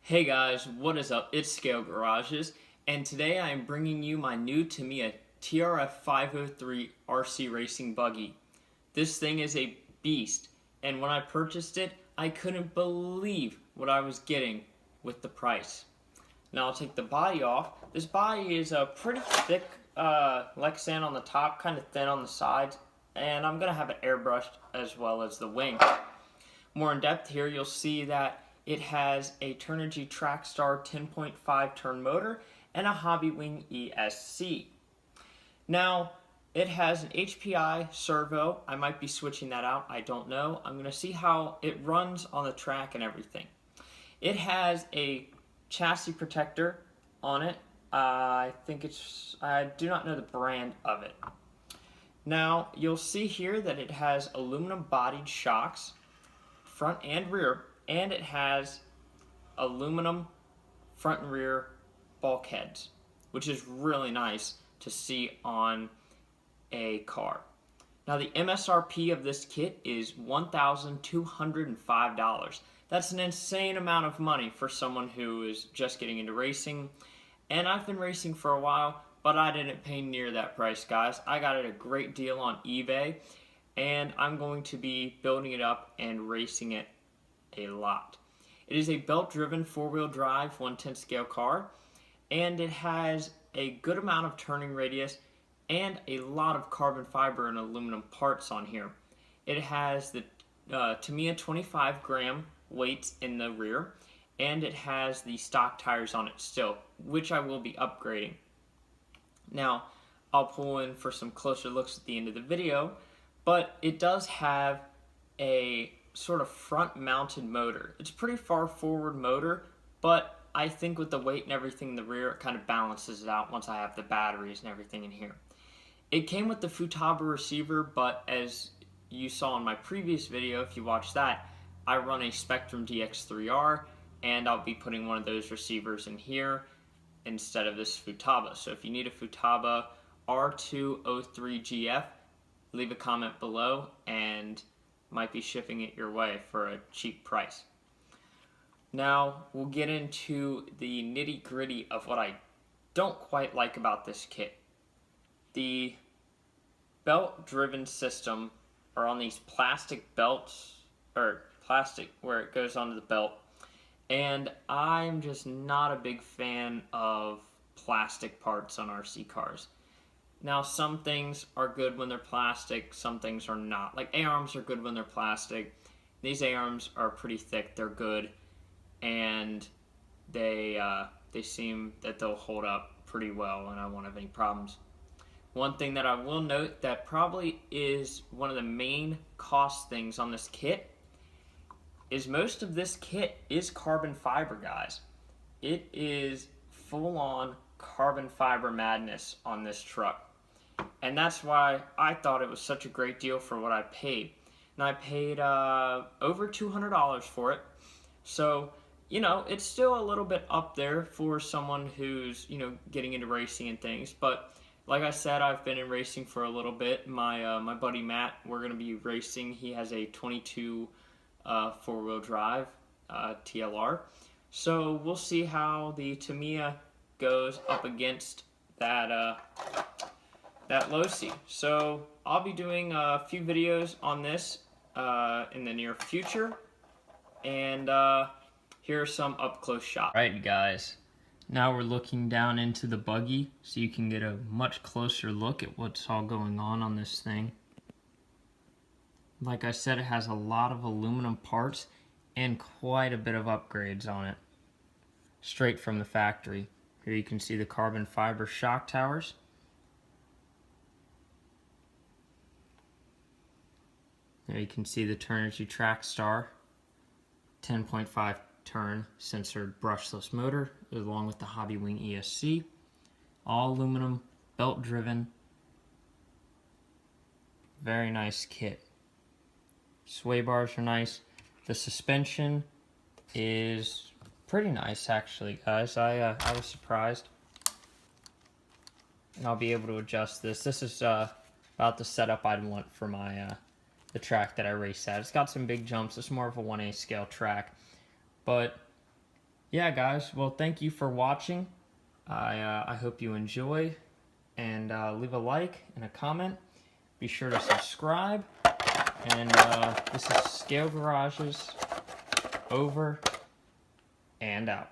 Hey guys, what is up? It's Scalegarages, and today I am bringing you my new Tamiya TRF503 RC racing buggy. This thing is a beast, and when I purchased it, I couldn't believe what I was getting with the price. Now I'll take the body off. This body is a pretty thick Lexan on the top, kind of thin on the sides, and I'm going to have it airbrushed as well as the wing. More in depth here, you'll see that it has a Turnigy Trackstar 10.5 turn motor and a Hobbywing ESC. Now, it has an HPI servo. I might be switching that out. I don't know. I'm going to see how it runs on the track and everything. It has a chassis protector on it. I do not know the brand of it. Now, you'll see here that it has aluminum bodied shocks, front and rear, and it has aluminum front and rear bulkheads, which is really nice to see on a car. Now the MSRP of this kit is $1,205. That's an insane amount of money for someone who is just getting into racing, and I've been racing for a while, but I didn't pay near that price, guys. I got it a great deal on eBay, and I'm going to be building it up and racing it a lot. It is a belt-driven four-wheel drive 1/10 scale car, and it has a good amount of turning radius and a lot of carbon fiber and aluminum parts on here. It has the Tamiya 25-gram weights in the rear, and it has the stock tires on it still, which I will be upgrading. Now, I'll pull in for some closer looks at the end of the video, but it does have a sort of front-mounted motor. It's a pretty far forward motor, but I think with the weight and everything in the rear, it kind of balances it out once I have the batteries and everything in here. It came with the Futaba Receiver, but as you saw in my previous video, if you watched that, I run a Spectrum DX3R, and I'll be putting one of those receivers in here instead of this Futaba. So if you need a Futaba R203GF, leave a comment below, and might be shipping it your way for a cheap price. Now, we'll get into the nitty-gritty of what I don't quite like about this kit. The belt-driven system are on these plastic belts, or plastic where it goes onto the belt, and I'm just not a big fan of plastic parts on RC cars. Now, some things are good when they're plastic, some things are not. Like A-arms are good when they're plastic. These A-arms are pretty thick, they're good, and they seem that they'll hold up pretty well and I won't have any problems. One thing that I will note that probably is one of the main cost things on this kit is most of this kit is carbon fiber, guys. It is full-on carbon fiber madness on this truck. And that's why I thought it was such a great deal for what I paid. And I paid over $200 for it. So, you know, it's still a little bit up there for someone who's, you know, getting into racing and things. But like I said, I've been in racing for a little bit. My buddy Matt, we're going to be racing. He has a 22 four-wheel drive TLR. So we'll see how the Tamiya goes up against that Losi. So I'll be doing a few videos on this in the near future, and here are some up-close shots. Alright, you guys, now we're looking down into the buggy so you can get a much closer look at what's all going on this thing. Like I said, it has a lot of aluminum parts and quite a bit of upgrades on it, straight from the factory. Here you can see the carbon fiber shock towers. There you can see the Turnigy Trackstar 10.5 turn censored brushless motor along with the Hobbywing ESC. All aluminum, belt driven. Very nice kit. Sway bars are nice. The suspension is pretty nice actually, guys. I was surprised. And I'll be able to adjust this. This is about the setup I'd want for my the track that I race at. It's got some big jumps. It's more of a 1/8 scale track, but yeah, guys, well, thank you for watching. I hope you enjoy, and leave a like and a comment. Be sure to subscribe, and this is Scalegarages, over and out.